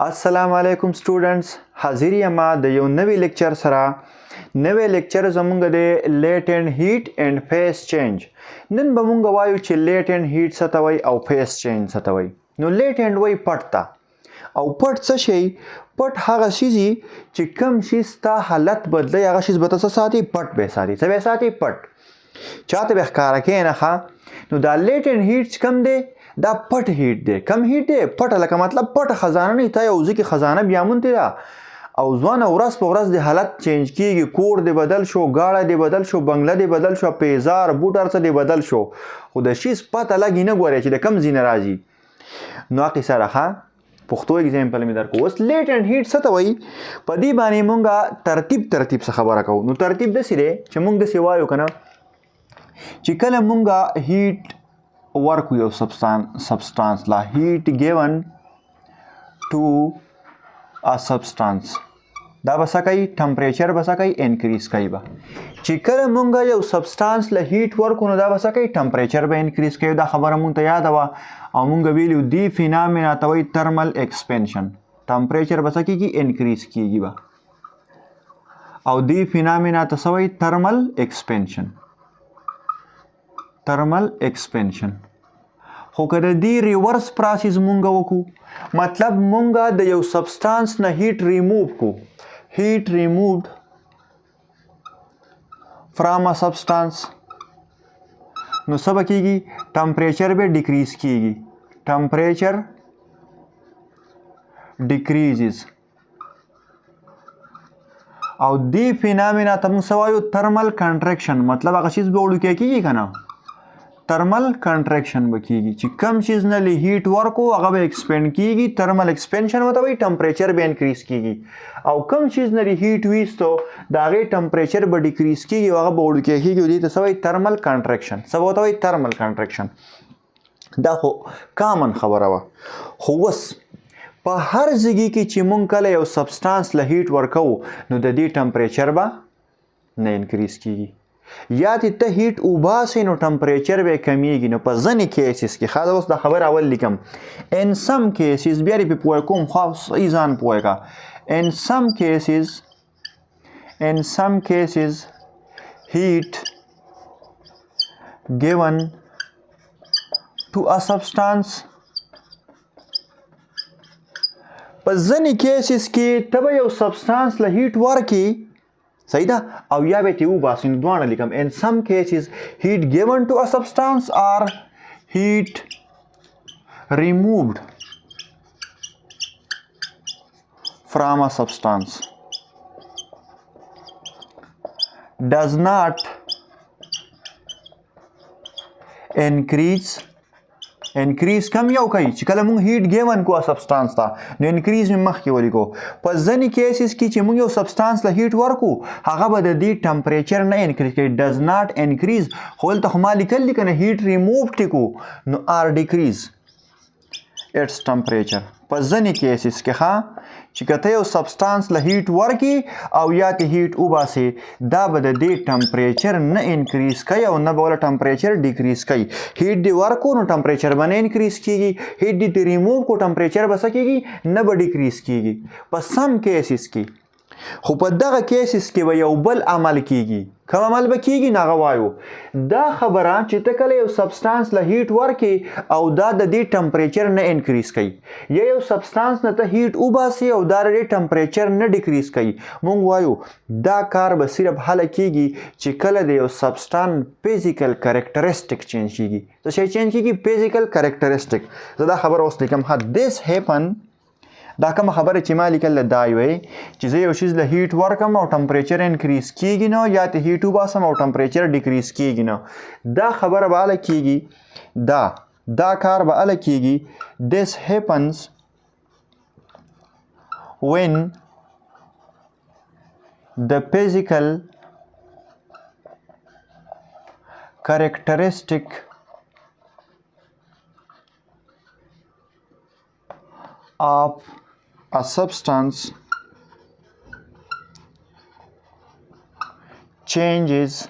السلام علیکم سټوډنټس، حاضر یم د یو نوی لیکچر سره. نوی لیکچر زمونږ د لیټنټ هیټ اینڈ فیس چینج. نن به مونږ وایو چې لیټنټ هیټ څه ته وایي او فیس چینج څه ته وایي. نو لیټنټ وایي پټ ته، او پټ څه شی؟ پټ هغه شی چې کوم شی ستا حالت بدلی، هغه شی به ته څه ساتي؟ پټ به ساتي. څه به ساتي؟ پټ. چاته به ښکاره کوي نه ښه. نو دا لیټنټ هیټ چې کوم دی دا پټ هیټ دی. کم هیټ دی؟ پټه. لکه مطلب پټه خزانه نه، تا یو ځای کې خزانه بیا مونتې ده او ځوانه ورځ په ورځ د حالت چینج کیږي. کور دی بدل شو، گاړه دی بدل شو، بنگله دی بدل شو، پیزار بوټ هر څه دی بدل شو، خو د شیز پته لګي نه ګورې چې د کم ځای نه راځي. نو هغې سره ښه پښتو اګزامپل مې درکو. اوس لیټنټ هیټ څه ته وایي؟ په دې باندې مونږ ترتیب څه خبره کوو. نو ترتیب داسې دی چې مونږ داسې وایو که نه چې کله مونږ هیټ ورکو یو سبستانس لا، هیټ ګیون ټو ا سبستانس، دا به څه کوي؟ ټمپریچر به څه کوي؟ انکریز کوي به. چې کله مونږ یو سبستانس له هیټ ورکو نو دا به څه کوي؟ ټمپریچر به انکریز کوي. دا خبره مونږ ته یاده وه او مونږ ویلو دې فینامینا ته وایي ترمل ایکسپینشن. ټمپریچر به څه کېږي؟ انکریز کېږي به. او دې فینامینا ته څه وایي؟ ترمل ایکسپینشن. ترمل ایکسپینشن. خو که د دې ریورس پروسس مونږ وکړو، مطلب مونږ د یو سبستانس نه هیټ ریموو کو، هیټ ریمووډ فرام ا سبستانس، نو څه به کېږي؟ ټمپریچر به ډیکریز کېږي. ټمپریچر ډیکریزز. او دې فینامینا ته مونږ څه وایو؟ ترمل کنټریکشن. مطلب هغه چیز به وړوکی کېږي که نه؟ ترمل کنټریکشن به کېږي. چې کم چیز نه له هیټ ورکو هغه به ایکسپینډ کېږي، ترمل ایکسپینشن ورته وایي. ټمپریچر به انکریز کېږي. او کم چیز نه له هیټ ویستو د هغې ټمپریچر به ډیکریز کېږي او هغه به وړوکی کېږي. دې ته څه وایي؟ ترمل کنټریکشن. څه به ورته وایي؟ ترمل کنټریکشن. دا خو کامن خبره وه. خو اوس په هر ځای کې چې مونږ کله یو سبستانس له هیټ ورکوو نو د دې ټمپریچر به نه انکریز کېږي. یا دې ته هیټ وباسې نو ټمپریچر به کمیږي. نو په ځینې کیسز کې ښه، اوس دا خبره اول لیکم. ان سم کیسز، بیا دې پې پوه کوم، خو صحیح ځان پوه کړه. ان سم کیسز heat given to a substance. په ځینې کیسز کې ته به یو سبستانس له هیټ ورکې، صحیح ده، او یا به ترې وباسې. نو دواړه لیکم. in some cases heat given to a substance or heat removed from a substance does not انکریز کم یو کوي. چې کله مونږ هیټ ګیون کو سبستانس ته نو انکریز مې مخکې ولیکو. په ځینې کیسز کې چې مونږ یو سبستانس له هیټ ورکو هغه به د دې ټمپریچر نه انکریز کوي. ډز ناټ انکریز. خو دلته خو ما لیکل دي که نه هیټ ریموو ټیکو نو آر ډیکریز اټس ټمپریچر. په ځینې کیسز کې ښه چې که ته یو سبستانس له هیټ ورکې او یا ته هیټ وباسې، دا به د دې ټمپریچر نه انکریز کوي او نه به وله ټمپریچر ډیکریز کوي. هیټ دې ورکو نو ټمپریچر به نه انکریز کېږي، هیټ دې ریموو کو ټمپریچر به څه کېږي؟ نه به ډیکریز کېږي په سم کیسز کې. خو په دغه کیسز کې به یو بل عمل کېږي. کوم عمل به کېږي؟ نو هغه وایو. دا خبره چې ته کله یو سبستانس له هیټ ورکې او دا د دې ټمپریچر نه انکریز کوي، یا یو سبستانس نه ته هیټ وباسې او دا د دې ټمپریچر نه ډیکریز کوي، مونږ وایو دا کار به صرف هله کېږي چې کله د یو سبستانس فزیکل کریکټرسټک چینج کېږي. څه شی چینج کېږي؟ فزیکل کریکټرسټک. زه دا خبره اوس لیکم. ها this happen. دا کومه خبره چې ما لیکله دا وی چې زه یو شیز له هیټ ورکم او ټمپریچر انکریز کېږي نو، یا ته هیټ وباسم او ټمپریچر ډیکریز کېږي نو، دا خبره به هله کېږي. دا کار به هله کېږي. this happens when the physical characteristic of a substance changes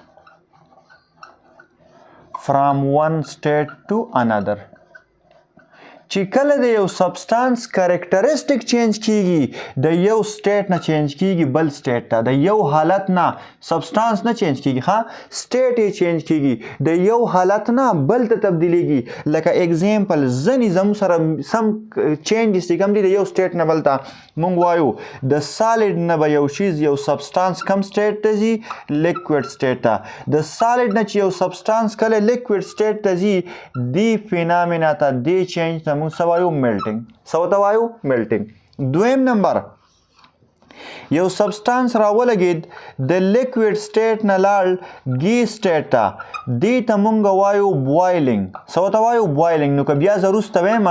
from one state to another. چې کله د یو سبستانس کریکټریسټک چینج کیږي د یو سټیټ نه چینج کیږي بل سټیټ ته، د یو حالت نه سبستانس نه چینج کیږي ښه سټیټ یې چینج کیږي، د یو حالت نه بل ته تبدیلیږي. لکه اگزامپل ځینې زموږ سره سم چینجز چې کوم دي د یو سټیټ نه بل ته موږ وایو د سالډ نه به یو شیز یو سبستانس کم سټیټ ته ځي لیکوډ سټیټ ته، د سالډ نه چې یو سبستانس کله لیکوډ سټیټ ته ځي دې فینامینا ته دې چینج ته موږ څه وایو میلټینګ. څه ورته وایو میلټینګ. دویم نمبر یو سبستانس راولګید د لیکوډ سټیټ نه لاړ ګیس سټیټ ته دې ته موږ وایو بوایلینګ. څه ورته وایو بوایلینګ. نو که بیا زه وروسته وایم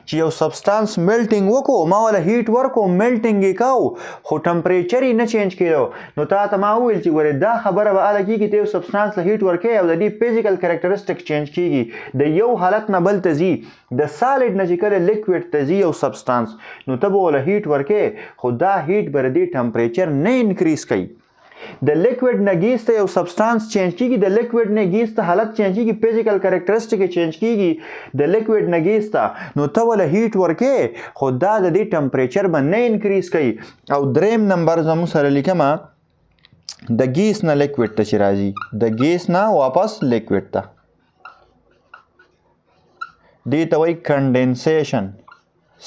چې یو سبستانس میلټینګ وکړو ما وله هیټ ورکړو میلټینګ یې کوو خو ټمپریچر یې نه چینج کېدو، نو تا ته ما وویل چې ګورې دا خبره به هله کېږي ته یو سبستانس له هیټ ورکوې او د دې فزیکل کریکټریسټک چینج کېږي، د یو حالت نه بل ته ځي، د سالډ نه چې کله لیکوډ ته ځي یو سبستانس نو ته به وله هیټ ورکوې خو دا هیټ به د دې ټمپریچر نه انکریز کوي. د لیکوډ نه ګیس ته یو سبستانس چینج کیږي، د لیکوډ نه ګیس ته حالت چینج کیږي، فزیکل کریکټریسټک چینج کیږي د لیکوډ نه ګیس ته، نو ته وله هیټ ورکې خو دا د دې ټمپریچر به نه انکریز کوي. او دریم نمبر زموږ سره لیکمه د ګیس نه لیکوډ ته چې راځي د ګیس نه واپس لیکوډ ته دې ته وایي کنډنسیشن.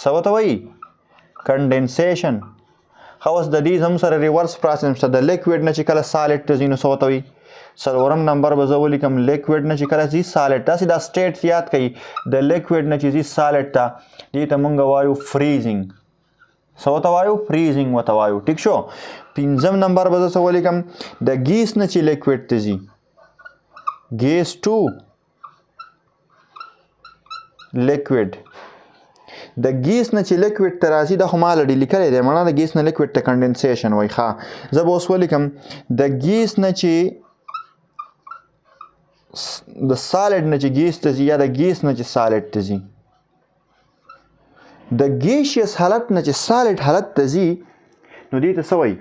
څه ورته وایي کنډنسیشن. خو اوس د دې زموږ سره ریورس پروسس شته، د لیکوډ نه چې کله سالډ ته ځي نو څه ورته وایي. څلورم نمبر به زه ولیکم لیکوډ نه چې کله ځي سالډ ته، تاسې دا سټیټ یاد کړئ د لیکوډ نه چې ځي سالډ ته دې ته موږ وایو فریزینګ. څه ورته وایو فریزینګ ورته وایو. ټیک شو. پنځم نمبر به زه څه ولیکم د ګیس نه چې لیکوډ ته ځي ګیس ټو لیکوډ، د ګیس نه چې لیکوډ ته راځي دا خو ما الریډي لیکلی دی مړه د ګیس نه لیکوډ ته کنډنسیشن وایي. ښه زه به اوس ولیکم د ګیس نه چې د سالډ نه چې ګیس ته ځي یا د ګیس نه چې سالډ ته ځي د ګیشیس حالت نه چې سالډ حالت ته ځي نو دې ته څه وایي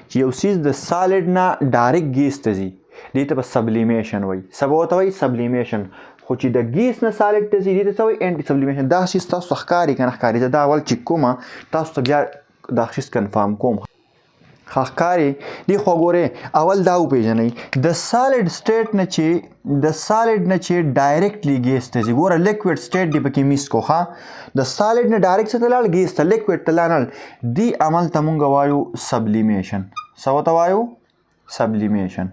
چې یو څیز د سالډ نه ډایرکټ ګیس ته ځي دې ته به سبلیمیشن وایي. څه به ورته وایي سبلیمیشن. خو چې د ګیس نه سالډ ته ځي دې ته څه وایي انټي سبلیمیشن. دا شیز تاسو ته ښکاري که نه ښکاري، زه دا اول چک کوم تاسو ته بیا دا شیز کنفرم کوم. ښه ښکاري دې خو ګورې اول دا وپېژنئ د سالډ سټیټ نه چې ډایرکټلی ګیس ته ځي. ګوره لیکوډ سټیټ دې پکې میس کو. ښه د سالډ نه ډایرکټ څه ته لاړ ګیس ته، لیکوډ ته لاړل، دې عمل ته موږ وایو سبلیمیشن. څه ورته وایو سبلیمیشن.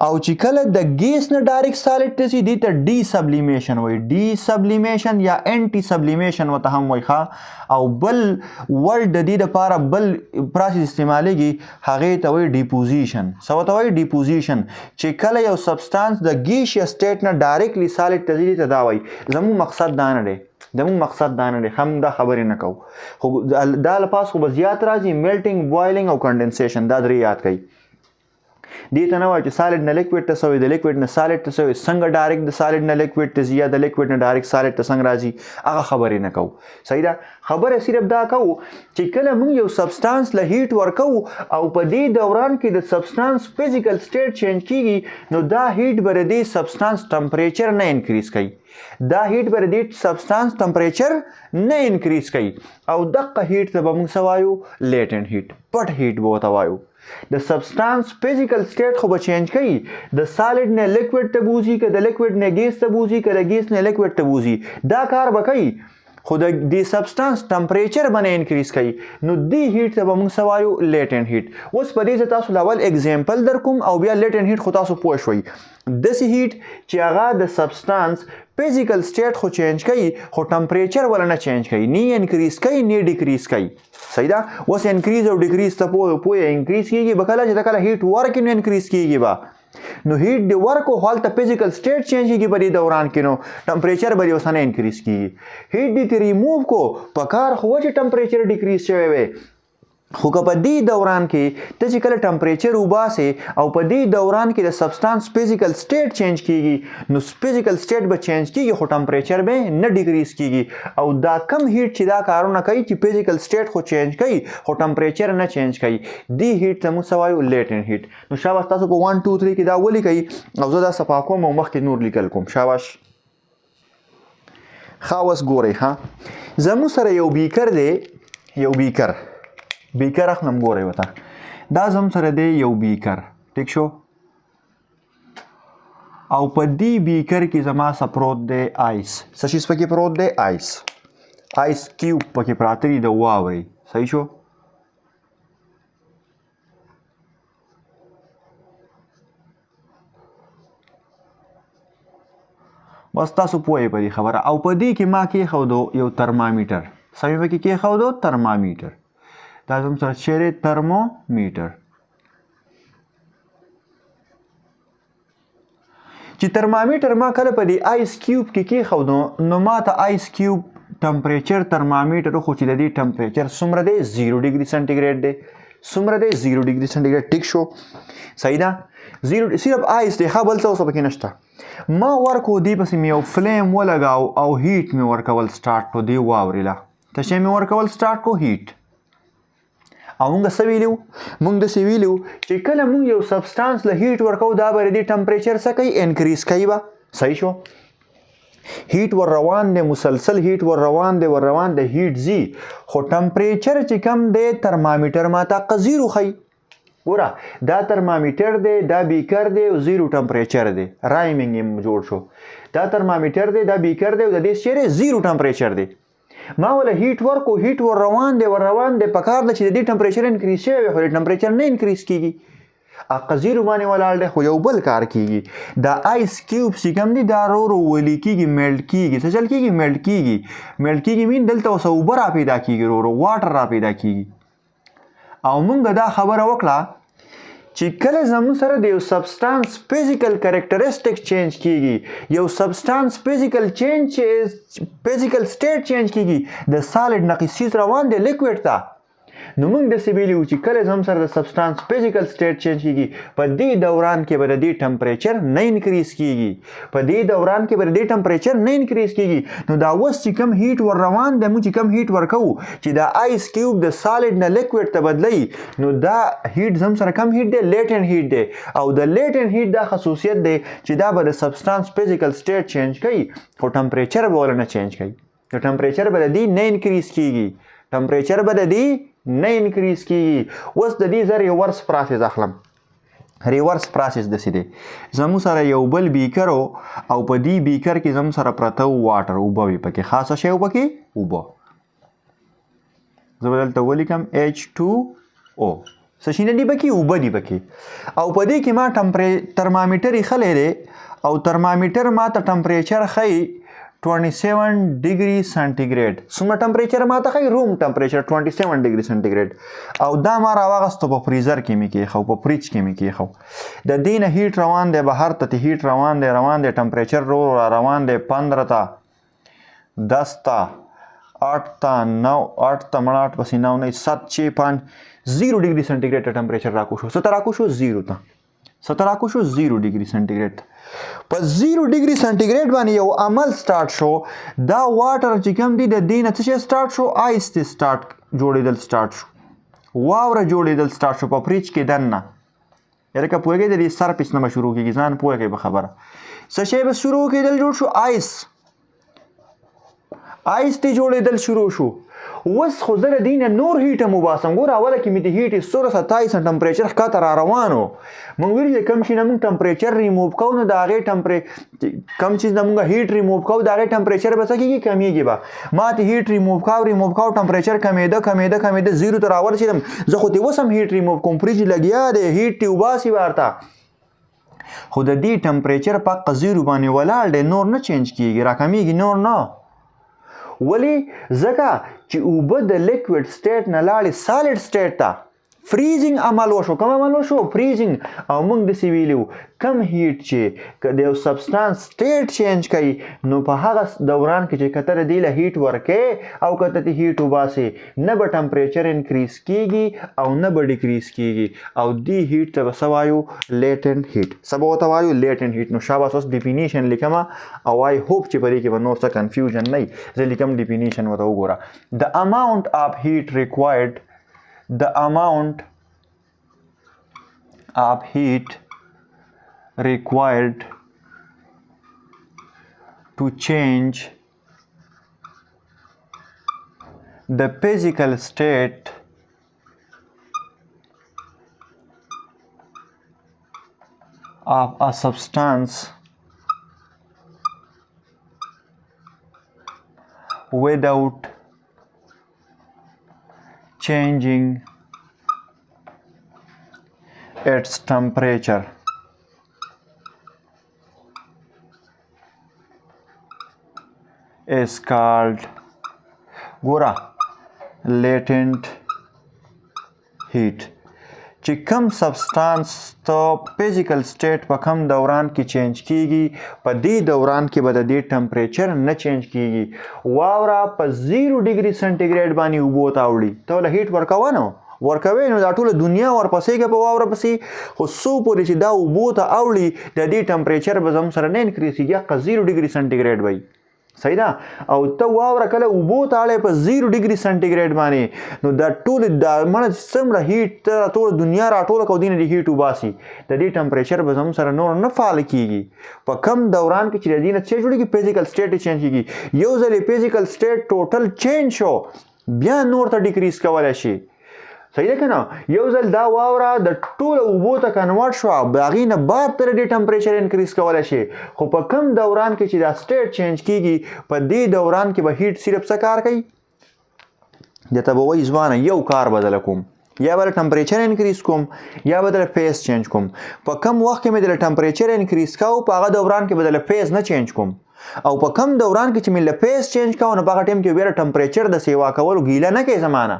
او چې کله د ګیس نه ډایرکټ سالډ ته ځي دې ته ډي سبلیمیشن وایي. ډي سبلیمیشن یا انټي سبلیمیشن ورته هم وایي. ښه او بل ورډ د دې دپاره بل پروسس استعمالیږي هغې ته وایي ډیپوزیشن. څه ورته وایي ډیپوزیشن. چې کله یو سبستانس د ګیشیس سټیټ نه ډایرکټلی سالډ ته ځي دې ته دا وایي. زموږ مقصد دا نه دی، زموږ مقصد دا نه دی، هم دا خبرې نه کوو خو دا لپاس خو به زیات راځي میلټینګ بوایلینګ او کنډنسیشن. دا درې یاد کړئ. دې ته نه وایي چې سالډ نه لیکوډ ته څه وایي، د لیکوډ نه سالډ ته څه وایي، څنګه ډایرکټ د سالډ نه لیکوډ ته ځي یا د لیکوډ نه ډایرکټ سالډ ته څنګه راځي هغه خبرې نه کوو. صحیح ده. خبره صرف دا کوو چې کله موږ یو سبستانس له هیټ ورکوو او په دې دوران کې د سبستانس فزیکل سټیټ چینج کیږي نو دا هیټ به د دې سبستانس ټمپریچر نه انکریز کوي، دا هیټ به د دې سبستانس ټمپریچر نه انکریز کوي. او دغه هیټ ته به موږ څه وایو لیټنټ هیټ، پټ هیټ به ورته وایو. د سبستانس فزیکل سټیټ خو به چینج کوي، د سالډ نه لیکوډ ته بوځي که د لیکوډ نه ګیس ته بوځي که د ګیس نه لیکوډ ته بوځي، دا کار به کوي خو د دې سبستانس ټمپریچر به نه انکریز کوي. نو دې هیټ ته به موږ څه وایو لیټنټ هیټ. اوس په دې زه تاسو له اول اګزامپل در کوم او بیا لیټنټ هیټ خو تاسو پوه شوئ. داسې هیټ چې هغه د سبستانس فزیکل سټیټ خو چینج کوي خو ټمپریچر ولا نه چینج کوي، نه انکریز کوي نه ډیکریز کوي. صحیح ده. اوس انکریز او ډیکریز ته پوهه انکریز کیږي به کله چې کله هیټ ورکړي نو انکریز کیږي به، نو هیټ د ورکو هلته فزیکل سټیټ چینج کیږي په دې دوران کې نو ټمپریچر به یې اوس نه انکریز کیږي. هیټ دې ته ریموو کو په کار خو چې ټمپریچر ډیکریز شوی وی، خو که په دې دوران کې ته چې کله ټمپریچر وباسې او په دې دوران کې د سبستانس فزیکل سټیټ چینج کیږي نو فزیکل سټیټ به چینج کیږي خو ټمپریچر به نه ډیکریز کیږي. او دا کم هیټ چې دا کارونه کوي چې فزیکل سټیټ خو چینج کوي خو ټمپریچر نه چینج کوي، دې هیټ ته موږ څه وایو لیټنټ هیټ. نو شاباش تاسو په 1 2 3 کې دا ولیکئ او زه دا صفا کوم او مخکې نور لیکل کوم. شاباش. خاوس ګورئ ها زموږ سره یو بیکر دی یو بیکر اخلم ګورئ ورته دا زموږ سره دی یو بیکر ټیک شو او په دې بیکر کې زما څه پروت دی آیس څه شیز پکې پروت دی آیس کیوب پکې پراته دي د واورې صحیح شو بس تاسو پوهئ په دې خبره او په دې کې ما کېښودو یو ترمامیټر څه مې پکې کېښودو ترمامیټر دا زموږ سره چیرې ترمومیټر چې ترمامیټر ما کله په دې آیس کیوب کې کېښودو نو ما ته آیس کیوب ټمپریچر ترمامیټر خو چې د دې ټمپریچر څومره دی 0 ډګري سنټیګریډ دی څومره دی 0 ډګري سنټیګریډ ټیک شو صحیح ده صرف آیس دی ښه بل څه اوس پکې نشته ما ورکو دې پسې مې یو فلیم ولګاو او هیټ مې ورکول سټارټ کړو دې واورې له څه شی مې ورکول سټارټ کړو هیټ او موږ څه ویلو موږ داسې ویلو چې کله موږ یو سبسټانس له هیټ ورکوو دا به د دې ټمپریچر څه کوي انکریز کوي به صحیح شو هیټ ور روان دی مسلسل هیټ ور روان دی هیټ ځي خو ټمپریچر چې کم دی ترمامیټر ماته زیرو ښیي ګوره دا ترمامیټر دی دا بیکر دی او زیرو ټمپریچر دی رایمنګ یې جوړ شو دا ترمامیټر دی دا بیکر دی او د دې چیرې زیرو ټمپریچر دی ما ولا هیټ ورکو هیټ ور روان دی پکار ده چې د دې ټمپریچر انکریز شوی وي خو د ټمپریچر نه انکریز کیږي زیرو باندې ولاړ دی خو یو بل کار کیږي دا آیس کیوب چې کوم دی دا ورو ویلي کیږي میلټ کیږي څه چل کیږي میلټ کیږي مین دلته اوس اوبه را پیدا کیږي ورو واټر را پیدا کیږي او موږ دا خبره وکړه چې کله زموږ سره د یو سبسټانس فزیکل کریکټریسټک چینج کیږي یو سبسټانس فزیکل سټیټ چینج کیږي د سالډ نه څیز روان دی لیکوډ ته نو موږ داسې ویلي چې کله زموږ سره د سبسټانس فزیکل سټیټ چینج کیږي په دې دوران کې به د دې ټمپریچر نه انکریز کیږي نو دا اوس چې کم هیټ ور روان دی موږ چې کم هیټ ورکوو چې دا آیس کیوب د سالډ نه لیکوډ ته بدلوي نو دا هیټ زموږ سره کم هیټ دی لیټنټ هیټ دی او د لیټنټ هیټ دا خصوصیت دی چې دا به د سبسټانس فزیکل سټیټ چینج کوي خو ټمپریچر به ولې نه چینج کوي نو ټمپریچر به د دې نه انکریز کیږي اوس د دې زه ریورس پروسس اخلم ریورس پروسس داسې دی زموږ سره یو بل بیکر او په دې بیکر کې زموږ سره پرته واټر اوبه وي پکې خاصه شی پکې اوبه زه به دلته ولیکم H2O څه شي نه دي پکې اوبه دي پکې او په دې کې ما ترمامیټر ایښلی دی او ترمامیټر ما ته ټمپریچر ښیي 27 ډګري سانټیګریډ څومره ټمپریچر ما ته ښیي روم ټمپریچر 27 ډګري سانټیګریډ او دا ما راواغستو په فریزر کې مې کېښو په فریج کې مې کېښو د دې نه هیټ روان دی بهر ته هیټ روان دی ټمپریچر را روان دی 15 ته 10 ته 8 ته 9 8 ته مړه 8 پسې 9 9 7 6 5 0 ډګري سانټیګریډ ته ټمپریچر راکوشو څه ته راکوشو 0 ته زیرو ډګري سانټیګریډ په 0 ډګري سانټیګریډ باندې یو عمل سٹارټ شو دا واټر چې کوم دی د دې نه څه سٹارټ شو آیس ته جوړېدل سٹارټ شو واوره جوړېدل سٹارټ شو په فریج کې دننه یاره که پوهېږئ د دې سرفیس نه به شروع کېږي ځان پوهېږئ په خبره څه شی به شروع کېدل جوړ شو آیس ته جوړېدل شروع شو اوس خو زه د دې نه نور هیټ هم وباسم ګوره اوله کې مې د هیټ 127 ټمپریچر ښکته را روان و موږ ویلي چې کوم شي نه موږ ټمپریچر ریموو کوو نو د هغې کوم چیز نه موږ هیټ ریموو کوو د هغې ټمپریچر به څه کېږي کمیږي به ما ته هیټ ریموو کوو ټمپریچر کمیده 0 ته راورسېدم زه خو دې اوس هم هیټ ریموو کوم فریج لګیا دی هیټ یې وباسي ورته خو د دې ټمپریچر په 0 باندې ولاړ دی نور نه چینج کېږي راکمیږي نور نه ولی ځکه چې اوبه د لیکوډ سټیټ نه لاړې سالډ سټیټ ته فریزینګ عمل وشو کوم عمل وشو فریزینګ او موږ داسې ویلي کم هیټ چې د یو سبسټانس سټیټ چینج کوي نو په هغه دوران کې چې که ته دې له هیټ ورکې او که ته هیټ وباسې نه به ټمپریچر انکریز کیږي او نه به ډیکریز کیږي او دې هیټ ته به څه وایو لیټنټ هیټ څه به ورته وایو لیټنټ هیټ نو شاباس اوس ډیفینیشن لیکم او آی هوپ چې په دې کې به نور څه کنفیوژن نه وي زه لیکم ډیفینیشن ورته وګوره د اماونټ اف هیټ ریکوایرډ the amount of heat required to change the physical state of a substance without changing its temperature is called ګوره latent heat. چې کوم سبستانس ته فزیکل سټیټ په کوم دوران کې چینج کیږي په دې دوران کې به د دې ټمپریچر نه چینج کیږي. واوره په 0 ډیګري سنټیګریډ باندې اوبو ته اوړي ته ولې هیټ ورکوه نو ورکوي نو دا ټوله دنیا ورپسې که په واوره پسې خو څو پورې چې دا اوبو ته اوړي د دې ټمپریچر به زموږ سره نه انکریز کیږي حقه 0 ډیګري سنټیګریډ به وي. صحیح ده او ته واوره کله اوبو ته اړې په 0 ډیګري سنټیګریډ باندې نو دا ټولې دا مړه څومره هیټ ته ټوله دنیا راټوله کړو دې نه دې هیټ وباسي د دې ټمپریچر به زموږ سره نور نه فعال کیږي. په کم دوران کې چې د دې نه څه جوړېږي فزیکل سټیټ یې چینج کیږي. یو ځل یې فزیکل سټیټ ټوټل چینج شو بیا نور ته ډیکریز کولی شي. صحیح ده که نه یو ځل دا واوره د ټوله اوبو ته کنورټ شوه د هغې نه بعد تر دې ټمپریچر انکریز کولی شي. خو په کم دوران کې چې دا سټیټ چینج کیږي په دې دوران کې به هیټ صرف څه کار کوي درته به وایي ځوانه یو کار بدله کوم یا به ټمپریچر انکریز کوم یا به دله فیز چینج کوم. په کم وخت کې مې دله ټمپریچر انکریز کوو په هغه دوران کې به دله فیز نه چینج کوم او په کم دوران کې چې مې له فیز چینج کوو نو په هغه ټایم کې بیا ټمپریچر د سیوا کولو ګیله نه کوي زمانه.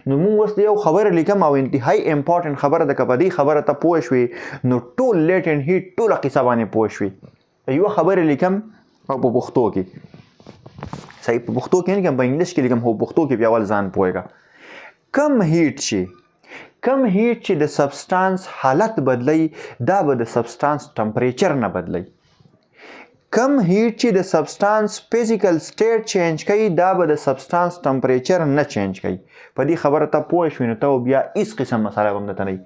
نو موږ اوس د یو خبره لیکم او انتهایی امپورټنټ خبره ده که په دې خبره ته پوه شوې نو ټول لیټنټ هیټ ټوله قصه باندې پوه شوې. یوه خبره لیکم او په پښتو کې صحیح په پښتو کې نه لیکم په انګلیش کې لیکم خو پښتو کې بیا اول ځان پوهېږه. کم هیټ چې د سبستانس حالت بدلی دا به د سبستانس ټمپریچر نه بدلی. کم هیټ چې د سبستانس فزیکل سټیټ چینج کوي دا به د سبستانس ټمپریچر نه چینج کوي. په دې خبره ته پوه شوې نو ته بیا هېڅ قسم مسله به هم درته نه وي.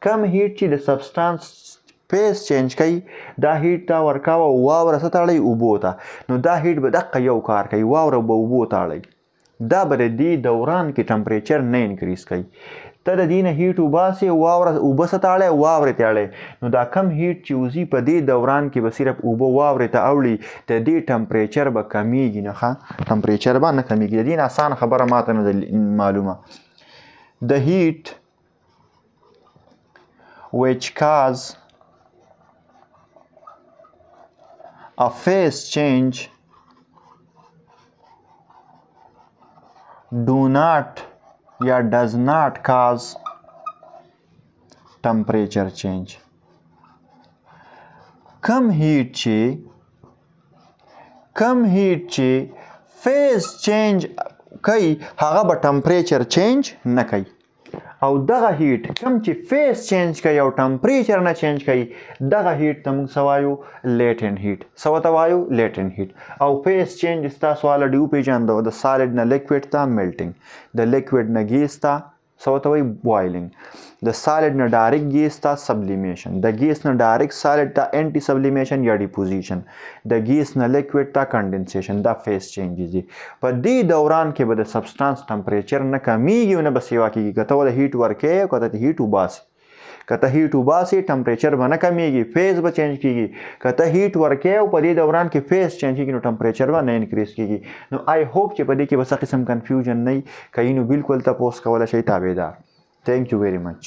کم هیټ چې د سبستانس فیز چینج کوي دا هیټ ته ورکوه واوره څه ته اړوي اوبو ته نو دا هیټ به دقه یو کار کوي واوره به اوبو ته اړوي دا به د دې دوران کې ټمپریچر نه انکریز کوي. ته د دې نه هیټ وباسې واوره اوبه څه ته اړی واورې ته اړی نو دا کم هیټ چې وځي په دې دوران کې به صرف اوبه واورې ته اوړي د دې ټمپریچر به کمیږي نه ښه ټمپریچر به نه کمیږي. د دې نه اسانه خبره ماته نه ده معلومه. The heat which cause a phase change do not یا does not cause temperature change. کم هیټ چې فیز چینج کوي هغه به ټمپریچر چینج نه کوي او دغه هیټ کم چې فیز چینج کوي او ټمپریچر نه چینج کوي دغه هیټ ته موږ څه وایو لیټنټ هیټ. څه ورته وایو لیټنټ هیټ. او فیز چینج ستاسو الریډي وپېژندو د سالډ نه لیکوډ ته میلټینګ د لیکوډ نه ګیس ته څه ورته وایي بوایلینګ د سالډ نه ډایرکټ ګیس ته سبلیمیشن د ګیس نه ډایرکټ سالډ ته انټي سبلیمیشن یا ډیپوزیشن د ګیس نه لیکوډ ته کنډنسیشن دا فیز چینجز دي. په دې دوران کې به د سبستانس ټمپریچر نه کمیږي او نه به سیوا کیږي. که ته ورته هیټ ورکوې او که ته هیټ وباسې که ته هیټ وباسې ټمپریچر به نه کمیږي فیز به چینج کیږي. که ته هیټ ورکوې او په دې دوران کې فیز چینج کیږي نو ټمپریچر به نه انکریز کیږي. نو آی هوپ چې په دې کې به څه قسم کنفیوژن نه وي که نو بالکل تپوس کولی شئ تابعدار. Thank you very much.